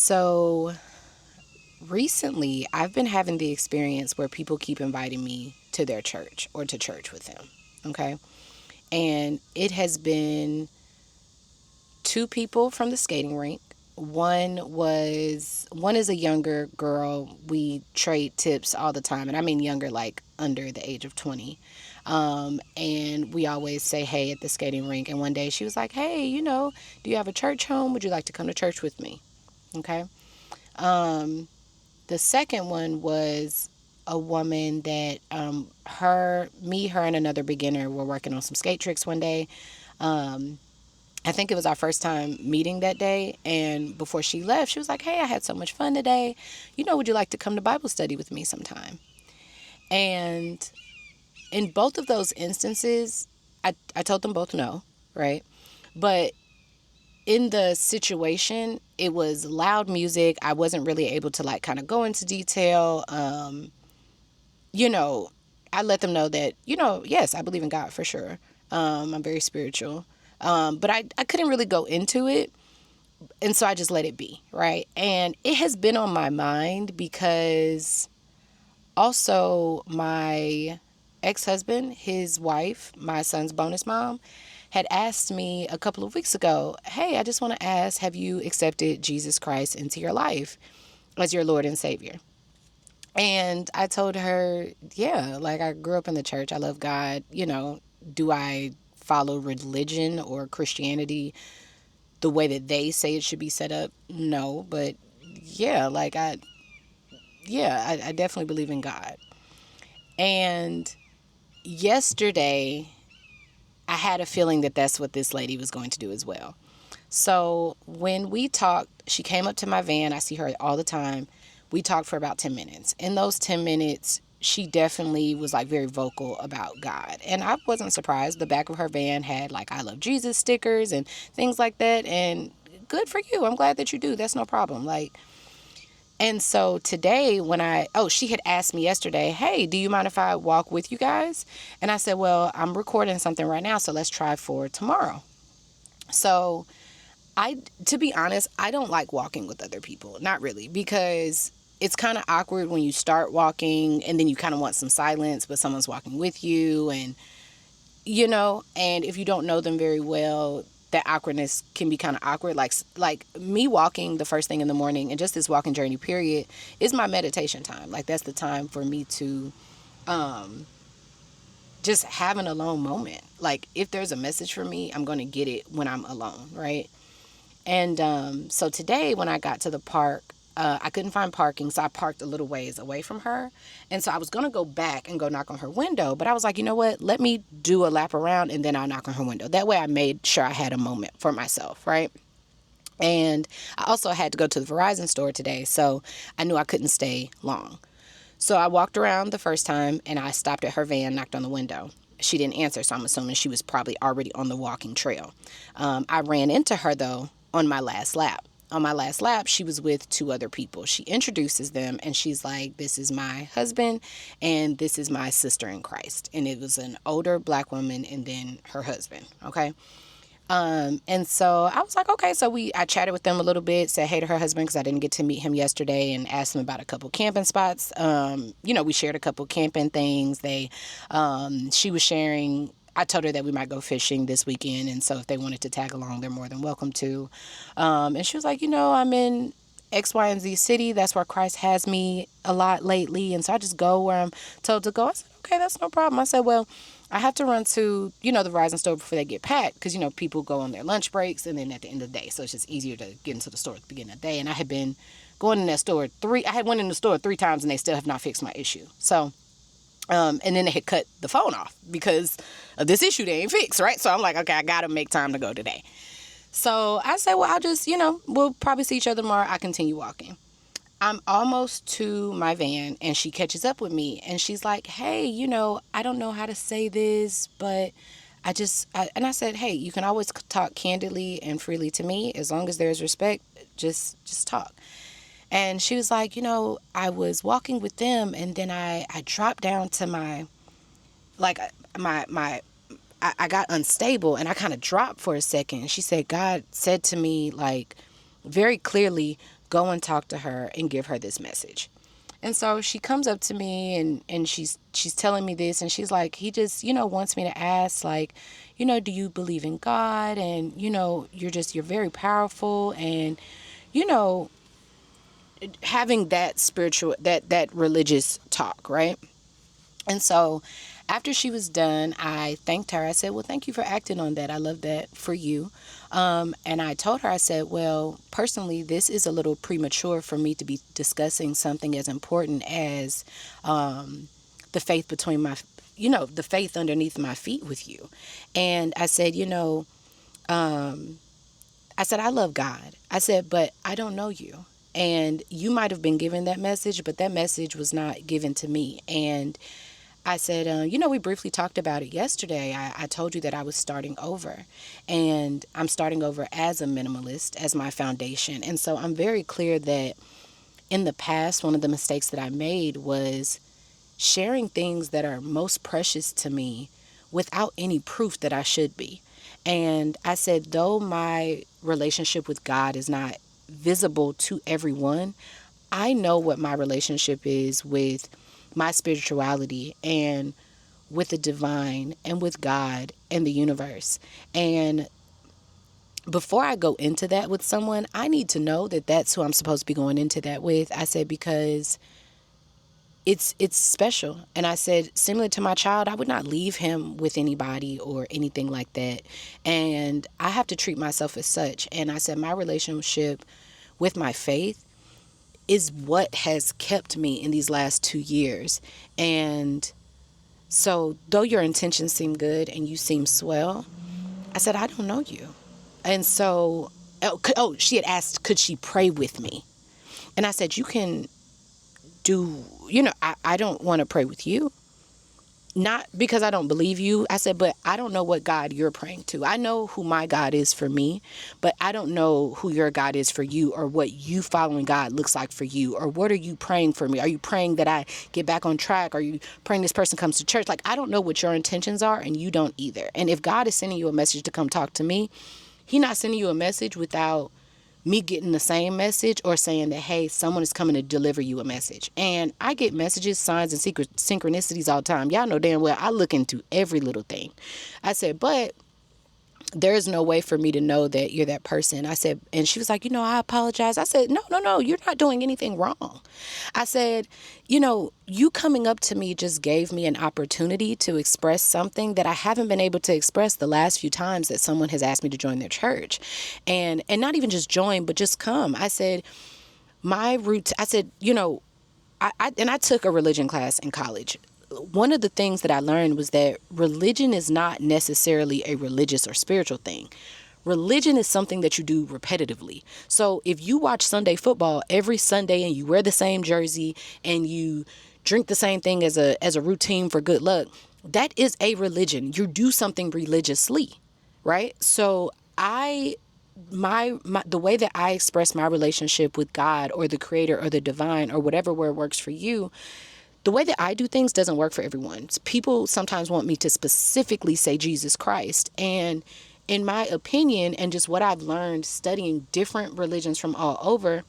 So recently, I've been having the experience where people keep inviting me to their church or to church with them. Okay. And it has been two people from the skating rink. One is a younger girl. We trade tips all the time, and I mean younger, like under the age of 20. And we always say hey at the skating rink. And one day she was like, "Hey, do you have a church home? Would you like to come to church with me?" Okay. The second one was a woman that her and another beginner were working on some skate tricks one day. I think it was our first time meeting that day. And before she left, she was like, "Hey, I had so much fun today. Would you like to come to Bible study with me sometime?" And in both of those instances, I told them both no, right? But in the situation, it was loud music. I wasn't really able to like kind of go into detail. You know, I let them know that, yes, I believe in God for sure. I'm very spiritual. But I couldn't really go into it. And so I just let it be, right? And it has been on my mind because also my ex-husband, his wife, my son's bonus mom, had asked me a couple of weeks ago, "Hey, I just want to ask, have you accepted Jesus Christ into your life as your Lord and Savior?" And I told her, yeah, like I grew up in the church. I love God. Do I follow religion or Christianity the way that they say it should be set up? No, but yeah, I definitely believe in God. And yesterday, I had a feeling that that's what this lady was going to do as well. So when we talked, she came up to my van. I see her all the time. We talked for about 10 minutes. In those 10 minutes, she definitely was like very vocal about God. And I wasn't surprised. The back of her van had like "I love Jesus" stickers and things like that. And good for you. I'm glad that you do. That's no problem. And so today she had asked me yesterday, "Hey, do you mind if I walk with you guys?" And I said, "Well, I'm recording something right now, so let's try for tomorrow." So to be honest, I don't like walking with other people. Not really, because it's kind of awkward when you start walking and then you kind of want some silence, but someone's walking with you and if you don't know them very well, that awkwardness can be kind of awkward. Like me walking the first thing in the morning and just this walking journey period is my meditation time. Like that's the time for me to just have an alone moment. Like if there's a message for me, I'm going to get it when I'm alone, right? And so today when I got to the park, I couldn't find parking, so I parked a little ways away from her. And so I was going to go back and go knock on her window, but I was like, you know what? Let me do a lap around and then I'll knock on her window. That way I made sure I had a moment for myself, right? And I also had to go to the Verizon store today, so I knew I couldn't stay long. So I walked around the first time and I stopped at her van, knocked on the window. She didn't answer, so I'm assuming she was probably already on the walking trail. I ran into her, though, on my last lap. On my last lap, she was with two other people. She introduces them and she's like, "This is my husband and this is my sister in Christ." And it was an older black woman and then her husband, okay? And so I was like, okay. So I chatted with them a little bit, said hey to her husband because I didn't get to meet him yesterday, and asked him about a couple camping spots. We shared a couple camping things. She was sharing. I told her that we might go fishing this weekend, and so if they wanted to tag along, they're more than welcome to. And she was like, I'm in X, Y, and Z city. That's where Christ has me a lot lately, and so I just go where I'm told to go. I said, okay, that's no problem. I said, well, I have to run to, the Verizon store before they get packed because, people go on their lunch breaks and then at the end of the day. So it's just easier to get into the store at the beginning of the day. And I had been going in that store went in the store 3 times and they still have not fixed my issue. So, and then they had cut the phone off because of this issue they ain't fixed, right? So I'm like, okay, I got to make time to go today. So I said, well, I'll just, we'll probably see each other tomorrow. I continue walking. I'm almost to my van and she catches up with me and she's like, "Hey, I don't know how to say this, but and I said, "Hey, you can always talk candidly and freely to me as long as there's respect. Just talk." And she was like, "I was walking with them and then I dropped down to I got unstable and I kind of dropped for a second." And she said, "God said to me, like, very clearly, go and talk to her and give her this message. And so she comes up to me and she's telling me this, and she's like, he just, wants me to ask, like, do you believe in God? And, you're very powerful. And, having that spiritual, that religious talk, right? And so after she was done, I thanked her. I said, well, thank you for acting on that. I love that for you. And I told her, I said, well, personally, this is a little premature for me to be discussing something as important as the faith between the faith underneath my feet with you. And I said, I love God. I said, but I don't know you. And you might have been given that message, but that message was not given to me. And I said, we briefly talked about it yesterday. I told you that I was starting over, and I'm starting over as a minimalist, as my foundation. And so I'm very clear that in the past, one of the mistakes that I made was sharing things that are most precious to me without any proof that I should be. And I said, though my relationship with God is not visible to everyone, I know what my relationship is with my spirituality and with the divine and with God and the universe. And before I go into that with someone, I need to know that that's who I'm supposed to be going into that with. I said, because it's special. And I said, similar to my child, I would not leave him with anybody or anything like that. And I have to treat myself as such. And I said, my relationship with my faith is what has kept me in these last 2 years. And so though your intentions seem good and you seem swell, I said, I don't know you. And so, she had asked, could she pray with me? And I said, you can do, I don't want to pray with you. Not because I don't believe you. I said, but I don't know what God you're praying to. I know who my God is for me, but I don't know who your God is for you, or what you following God looks like for you, or what are you praying for me? Are you praying that I get back on track? Are you praying this person comes to church? Like, I don't know what your intentions are, and you don't either. And if God is sending you a message to come talk to me, He's not sending you a message without me getting the same message, or saying that, hey, someone is coming to deliver you a message. And I get messages, signs, and synchronicities all the time. Y'all know damn well I look into every little thing. I said, but there is no way for me to know that you're that person. I said, and she was like, I apologize. I said, no, you're not doing anything wrong. I said, you coming up to me just gave me an opportunity to express something that I haven't been able to express the last few times that someone has asked me to join their church. And not even just join, but just come. I said, my root, I said, I took a religion class in college. One of the things that I learned was that religion is not necessarily a religious or spiritual thing. Religion is something that you do repetitively. So if you watch Sunday football every Sunday and you wear the same jersey and you drink the same thing as a routine for good luck, that is a religion. You do something religiously, right? So the way that I express my relationship with God or the creator or the divine or whatever word works for you, the way that I do things doesn't work for everyone. People sometimes want me to specifically say Jesus Christ. And in my opinion, and just what I've learned studying different religions from all over,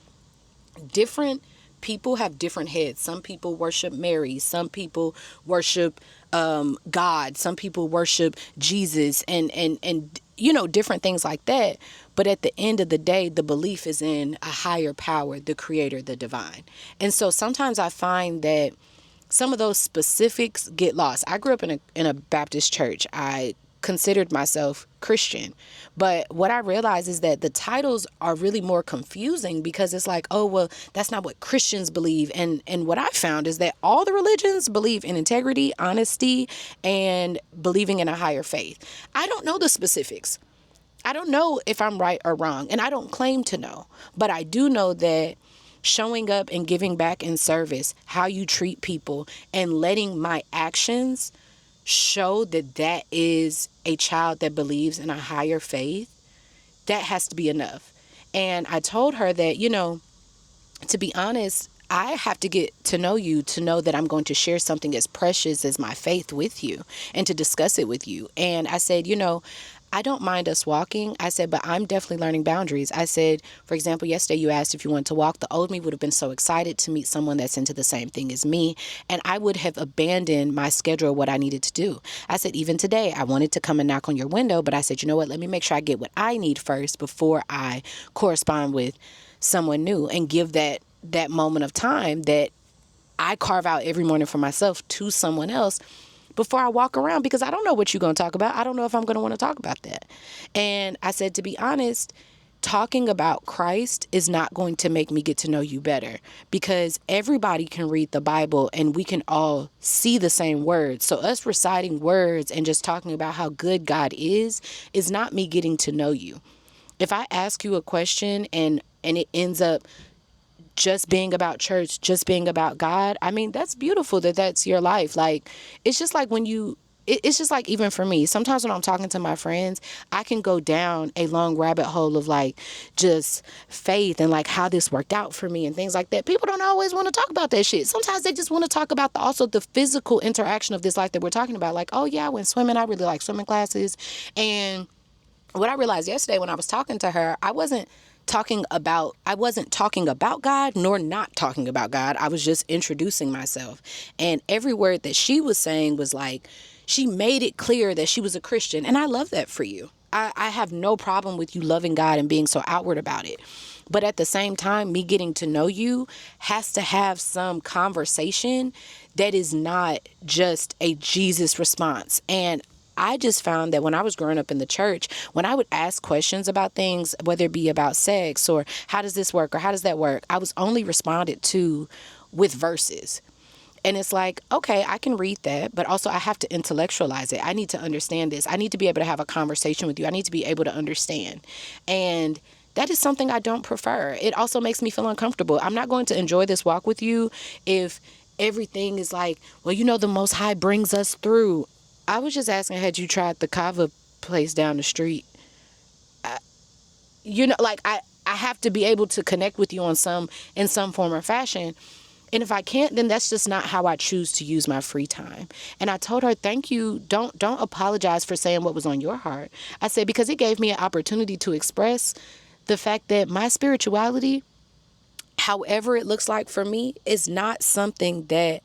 different people have different heads. Some people worship Mary. Some people worship God. Some people worship Jesus and different things like that. But at the end of the day, the belief is in a higher power, the creator, the divine. And so sometimes I find that some of those specifics get lost. I grew up in a Baptist church. I considered myself Christian. But what I realized is that the titles are really more confusing, because it's like, oh, well, that's not what Christians believe. And what I found is that all the religions believe in integrity, honesty, and believing in a higher faith. I don't know the specifics. I don't know if I'm right or wrong, and I don't claim to know. But I do know that showing up and giving back in service, how you treat people, and letting my actions show that that is a child that believes in a higher faith, that has to be enough. And I told her that, to be honest, I have to get to know you to know that I'm going to share something as precious as my faith with you and to discuss it with you. And I said, I don't mind us walking. I said, but I'm definitely learning boundaries. I said, for example, yesterday you asked if you wanted to walk. The old me would have been so excited to meet someone that's into the same thing as me. And I would have abandoned my schedule of what I needed to do. I said, even today, I wanted to come and knock on your window, but I said, you know what? Let me make sure I get what I need first before I correspond with someone new, and give that moment of time that I carve out every morning for myself to someone else before I walk around, because I don't know what you're going to talk about. I don't know if I'm going to want to talk about that. And I said, to be honest, talking about Christ is not going to make me get to know you better, because everybody can read the Bible and we can all see the same words. So us reciting words and just talking about how good God is not me getting to know you. If I ask you a question and it ends up just being about church, just being about God, I mean, that's beautiful that that's your life. Like, it's just like when you, it's just like, even for me, sometimes when I'm talking to my friends, I can go down a long rabbit hole of like just faith and like how this worked out for me and things like that. People don't always want to talk about that shit. Sometimes they just want to talk about also the physical interaction of this life that we're talking about. Like, oh yeah, I went swimming. I really like swimming classes. And what I realized yesterday when I was talking to her, I wasn't talking about God, nor not talking about God. I was just introducing myself. And every word that she was saying was like, she made it clear that she was a Christian. And I love that for you. I have no problem with you loving God and being so outward about it. But at the same time, me getting to know you has to have some conversation that is not just a Jesus response. And I just found that when I was growing up in the church, when I would ask questions about things, whether it be about sex or how does this work or how does that work, I was only responded to with verses. And it's like, okay, I can read that, but also I have to intellectualize it. I need to understand this. I need to be able to have a conversation with you. I need to be able to understand. And that is something I don't prefer. It also makes me feel uncomfortable. I'm not going to enjoy this walk with you if everything is like, well, you know, the Most High brings us through. I was just asking, had you tried the kava place down the street? I have to be able to connect with you in some form or fashion. And if I can't, then that's just not how I choose to use my free time. And I told her, thank you. Don't apologize for saying what was on your heart. I said, because it gave me an opportunity to express the fact that my spirituality, however it looks like for me, is not something that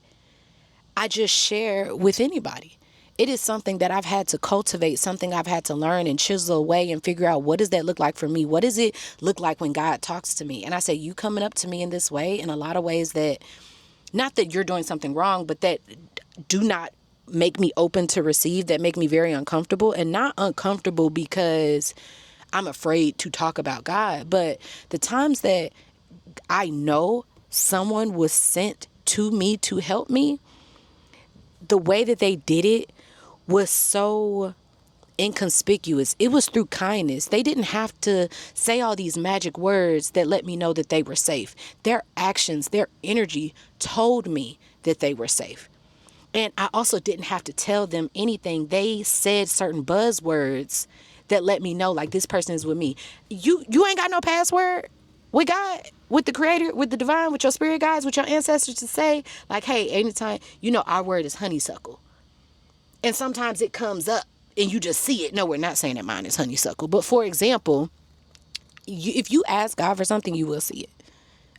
I just share with anybody. It is something that I've had to cultivate, something I've had to learn and chisel away and figure out, what does that look like for me? What does it look like when God talks to me? And I say, you coming up to me in this way, in a lot of ways that, not that you're doing something wrong, but that do not make me open to receive, that make me very uncomfortable. And not uncomfortable because I'm afraid to talk about God, but the times that I know someone was sent to me to help me, the way that they did it was so inconspicuous. It was through kindness. They didn't have to say all these magic words that let me know that they were safe. Their actions, their energy told me that they were safe. And I also didn't have to tell them anything. They said certain buzzwords that let me know, like, this person is with me. You ain't got no password with God, with the Creator, with the divine, with your spirit guides, with your ancestors to say, like, hey, anytime, our word is honeysuckle. And sometimes it comes up and you just see it. No, we're not saying that mine is honeysuckle. But for example, if you ask God for something, you will see it.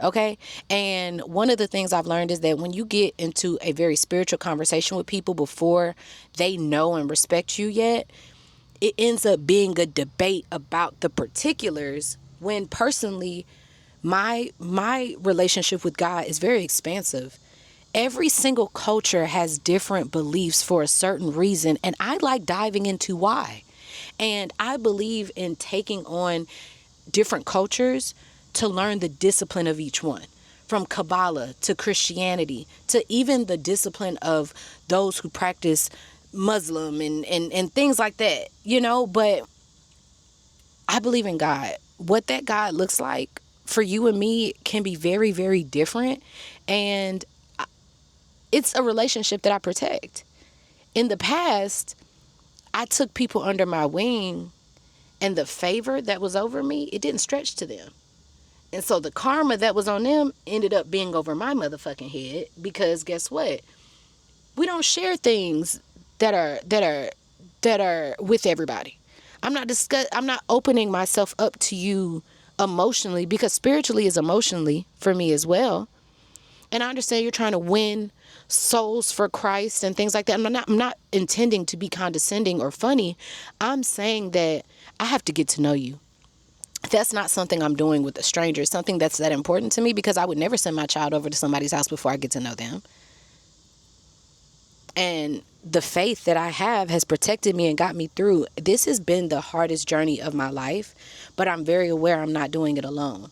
Okay. And one of the things I've learned is that when you get into a very spiritual conversation with people before they know and respect you yet, it ends up being a debate about the particulars, when personally my relationship with God is very expansive. Every single culture has different beliefs for a certain reason, and I like diving into why. And I believe in taking on different cultures to learn the discipline of each one, from Kabbalah to Christianity to even the discipline of those who practice Muslim and things like that, but I believe in God. What that God looks like for you and me can be very, very different. And it's a relationship that I protect. In the past, I took people under my wing, and the favor that was over me, it didn't stretch to them. And so the karma that was on them ended up being over my motherfucking head, because guess what? We don't share things that are with everybody. I'm not opening myself up to you emotionally, because spiritually is emotionally for me as well. And I understand you're trying to win souls for Christ and things like that. I'm not intending to be condescending or funny. I'm saying that I have to get to know you. That's not something I'm doing with a stranger. It's something that's that important to me, because I would never send my child over to somebody's house before I get to know them. And the faith that I have has protected me and got me through. This has been the hardest journey of my life, but I'm very aware I'm not doing it alone.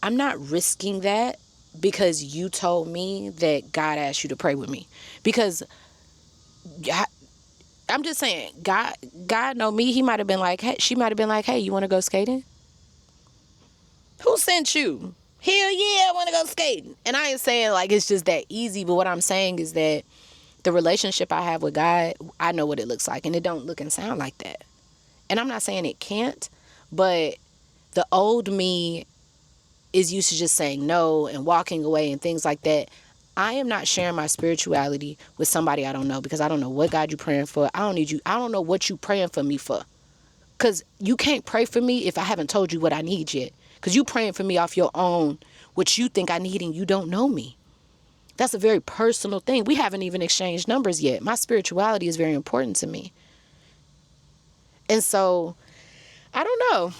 I'm not risking that because you told me that God asked you to pray with me. Because I'm just saying, God know me. He might have been like, hey, she might have been like, hey, you want to go skating? Who sent you? Hell yeah, I want to go skating. And I ain't saying like it's just that easy, but what I'm saying is that the relationship I have with God, I know what it looks like, and it don't look and sound like that. And I'm not saying it can't, but the old me is used to just saying no and walking away and things like that. I am not sharing my spirituality with somebody I don't know, because I don't know what God you praying for. I don't need you. I don't know what you praying for me for. Because you can't pray for me if I haven't told you what I need yet. Because you praying for me off your own, what you think I need, and you don't know me. That's a very personal thing. We haven't even exchanged numbers yet. My spirituality is very important to me. And so, I don't know.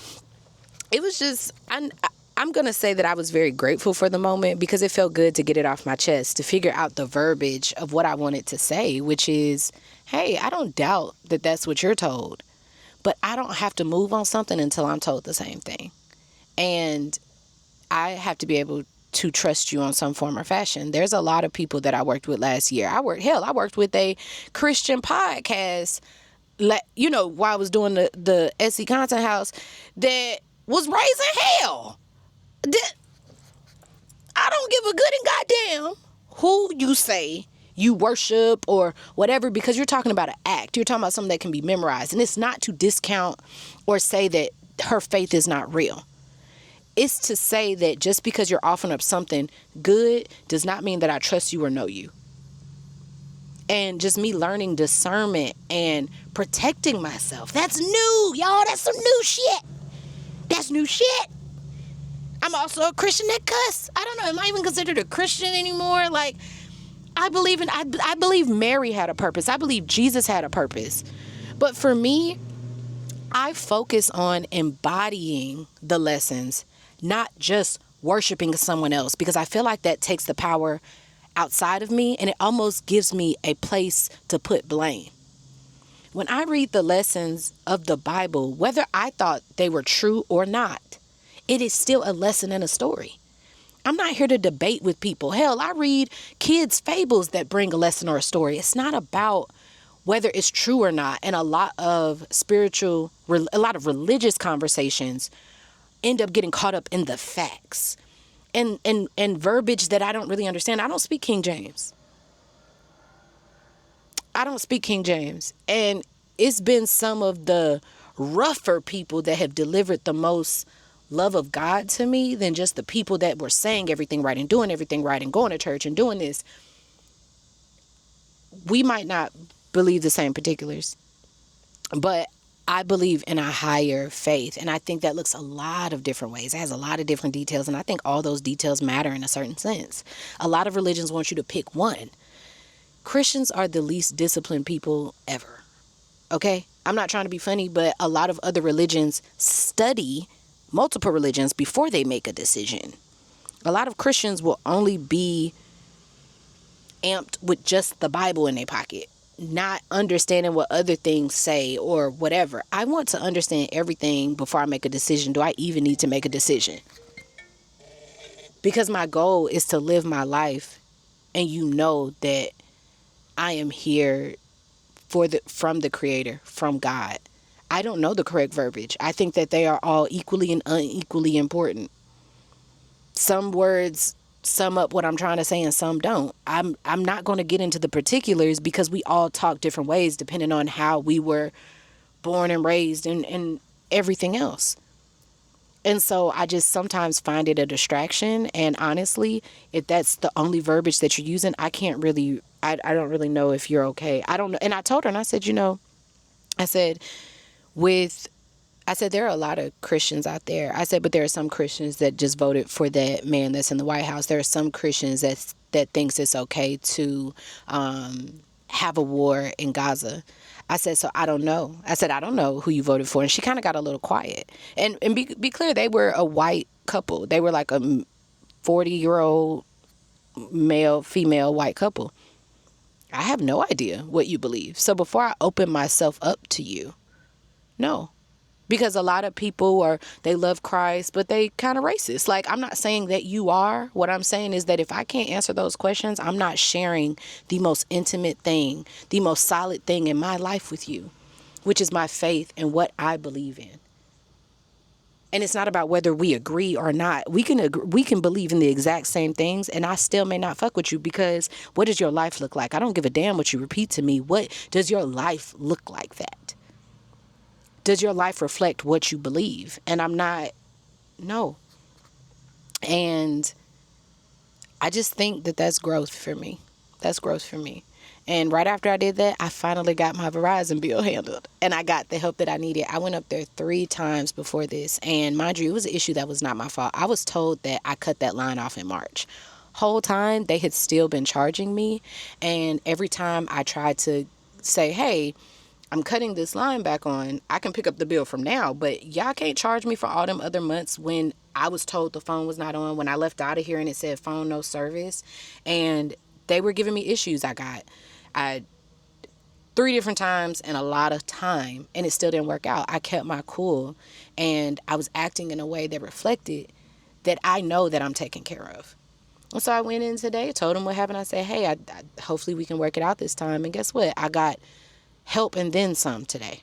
It was just, I'm going to say that I was very grateful for the moment, because it felt good to get it off my chest, to figure out the verbiage of what I wanted to say, which is, hey, I don't doubt that that's what you're told, but I don't have to move on something until I'm told the same thing. And I have to be able to trust you on some form or fashion. There's a lot of people that I worked with last year. I worked with a Christian podcast, while I was doing the SE Content House, that was raising hell. I don't give a good and goddamn who you say you worship or whatever, because you're talking about an act. You're talking about something that can be memorized. And it's not to discount or say that her faith is not real. It's to say that just because you're offering up something good does not mean that I trust you or know you. And just me learning discernment and protecting myself. That's new, y'all. That's some new shit. That's new shit. I'm also a Christian that cuss. I don't know. Am I even considered a Christian anymore? Like, I believe Mary had a purpose. I believe Jesus had a purpose. But for me, I focus on embodying the lessons, not just worshiping someone else, because I feel like that takes the power outside of me, and it almost gives me a place to put blame. When I read the lessons of the Bible, whether I thought they were true or not, it is still a lesson and a story. I'm not here to debate with people. Hell, I read kids' fables that bring a lesson or a story. It's not about whether it's true or not. And a lot of religious conversations end up getting caught up in the facts and verbiage that I don't really understand. I don't speak King James. And it's been some of the rougher people that have delivered the most love of God to me than just the people that were saying everything right and doing everything right and going to church and doing this. We might not believe the same particulars, but I believe in a higher faith. And I think that looks a lot of different ways. It has a lot of different details. And I think all those details matter in a certain sense. A lot of religions want you to pick one. Christians are the least disciplined people ever. Okay? I'm not trying to be funny, but a lot of other religions study multiple religions before they make a decision. A lot of Christians will only be amped with just the Bible in their pocket, not understanding what other things say or whatever. I want to understand everything before I make a decision. Do I even need to make a decision? Because my goal is to live my life, and you know that I am here from the Creator, from God. I don't know the correct verbiage. I think that they are all equally and unequally important. Some words sum up what I'm trying to say and some don't. I'm not going to get into the particulars, because we all talk different ways depending on how we were born and raised and everything else. And so I just sometimes find it a distraction. And honestly, if that's the only verbiage that you're using, I don't really know if you're okay. I don't know. And I told her, and I said, I said, with I said, there are a lot of Christians out there. I said, but there are some Christians that just voted for that man that's in the White House. There are some Christians that thinks it's okay to have a war in Gaza. I said, so I don't know. I said, I don't know who you voted for. And she kind of got a little quiet. And be clear, they were a white couple. They were like a 40-year-old male, female, white couple. I have no idea what you believe. So before I open myself up to you, no. Because a lot of people they love Christ, but they kind of racist. Like, I'm not saying that you are. What I'm saying is that if I can't answer those questions, I'm not sharing the most intimate thing, the most solid thing in my life with you, which is my faith and what I believe in. And it's not about whether we agree or not. We can agree, we can believe in the exact same things, and I still may not fuck with you, because what does your life look like? I don't give a damn what you repeat to me. What does your life look like that? Does your life reflect what you believe? And I'm not, no. And I just think that that's growth for me. That's growth for me. And right after I did that, I finally got my Verizon bill handled. And I got the help that I needed. I went up there 3 times before this. And mind you, it was an issue that was not my fault. I was told that I cut that line off in March. Whole time, they had still been charging me. And every time I tried to say, hey, I'm cutting this line back on, I can pick up the bill from now, but y'all can't charge me for all them other months when I was told the phone was not on, when I left out of here and it said phone no service, and they were giving me issues. I 3 different times and a lot of time, and it still didn't work out. I kept my cool, and I was acting in a way that reflected that I know that I'm taken care of. And so I went in today, told them what happened. I said, hey, hopefully we can work it out this time. And guess what? I got help and then some today.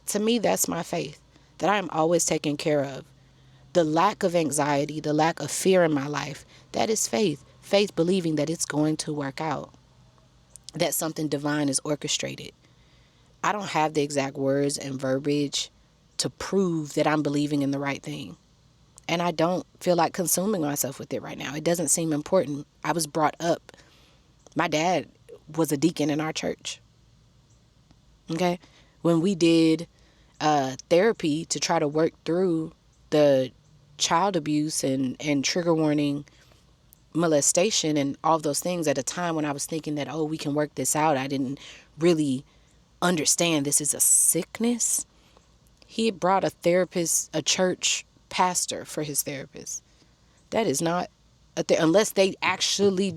To me, that's my faith, that I am always taken care of. The lack of anxiety, the lack of fear in my life, that is faith. Faith believing that it's going to work out, that something divine is orchestrated. I don't have the exact words and verbiage to prove that I'm believing in the right thing. And I don't feel like consuming myself with it right now. It doesn't seem important. I was brought up. My dad was a deacon in our church. Okay? When we did therapy to try to work through the child abuse and trigger warning molestation and all those things at a time when I was thinking that, oh, we can work this out. I didn't really understand this is a sickness. He had brought a therapist, a church pastor for his therapist. That is not unless they actually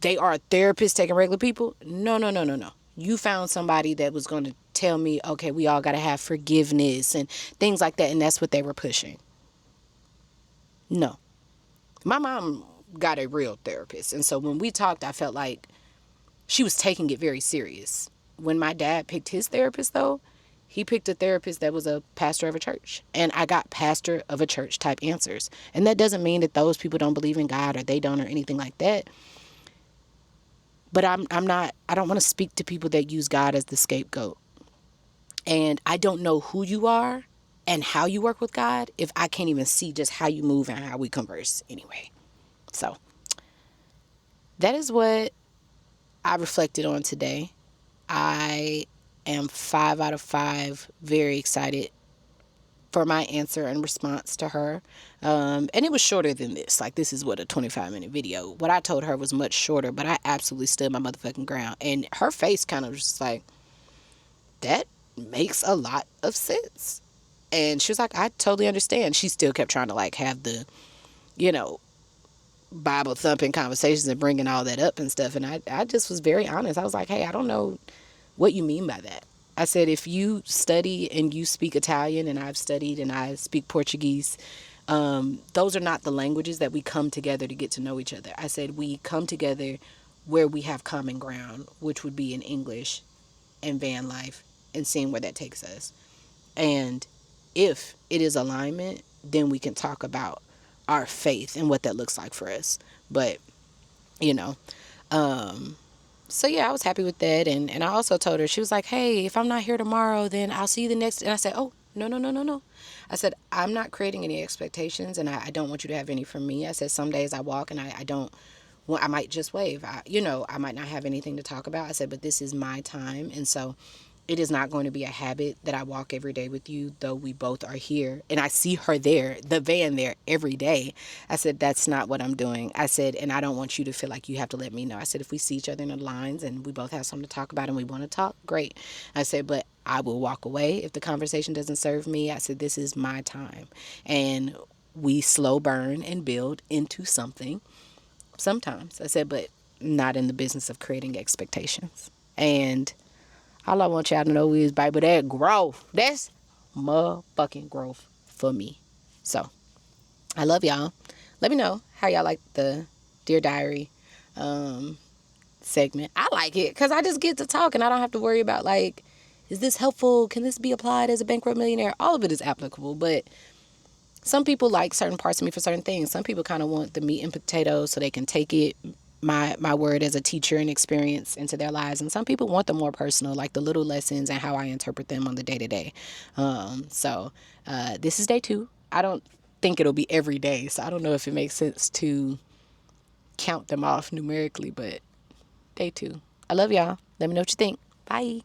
they are a therapist taking regular people. No. You found somebody that was going to tell me, okay, we all got to have forgiveness and things like that. And that's what they were pushing. No. My mom got a real therapist. And so when we talked, I felt like she was taking it very serious. When my dad picked his therapist, though, he picked a therapist that was a pastor of a church. And I got pastor of a church type answers. And that doesn't mean that those people don't believe in God or they don't or anything like that. But I don't want to speak to people that use God as the scapegoat. And I don't know who you are and how you work with God if I can't even see just how you move and how we converse anyway. So that is what I reflected on today. I am 5 out of 5 very excited for my answer and response to her. And it was shorter than this. Like, this is what, a 25-minute video. What I told her was much shorter, but I absolutely stood my motherfucking ground. And her face kind of was just like, that makes a lot of sense. And she was like, I totally understand. She still kept trying to like have the, Bible thumping conversations and bringing all that up and stuff. And I just was very honest. I was like, hey, I don't know what you mean by that. I said, if you study and you speak Italian and I've studied and I speak Portuguese, those are not the languages that we come together to get to know each other. I said, we come together where we have common ground, which would be in English and van life and seeing where that takes us. And if it is alignment, then we can talk about our faith and what that looks like for us. But, so yeah, I was happy with that. And I also told her, she was like, hey, if I'm not here tomorrow, then I'll see you the next. And I said, oh, no. I said, I'm not creating any expectations and I don't want you to have any from me. I said, some days I walk and I don't, well, I might just wave. I might not have anything to talk about. I said, but this is my time. And so it is not going to be a habit that I walk every day with you, though we both are here. And I see her there, the van there, every day. I said, that's not what I'm doing. I said, and I don't want you to feel like you have to let me know. I said, if we see each other in the lines and we both have something to talk about and we want to talk, great. I said, but I will walk away if the conversation doesn't serve me. I said, this is my time. And we slow burn and build into something sometimes. I said, but not in the business of creating expectations. And all I want y'all to know is, baby, that growth. That's motherfucking growth for me. So, I love y'all. Let me know how y'all like the Dear Diary segment. I like it because I just get to talk and I don't have to worry about, like, is this helpful? Can this be applied as a bankrupt millionaire? All of it is applicable, but some people like certain parts of me for certain things. Some people kind of want the meat and potatoes so they can take it, my word as a teacher and experience into their lives. And some people want the more personal, like the little lessons and how I interpret them on the day to day. So this is day 2. I don't think it'll be every day. So I don't know if it makes sense to count them off numerically, but day 2. I love y'all. Let me know what you think. Bye.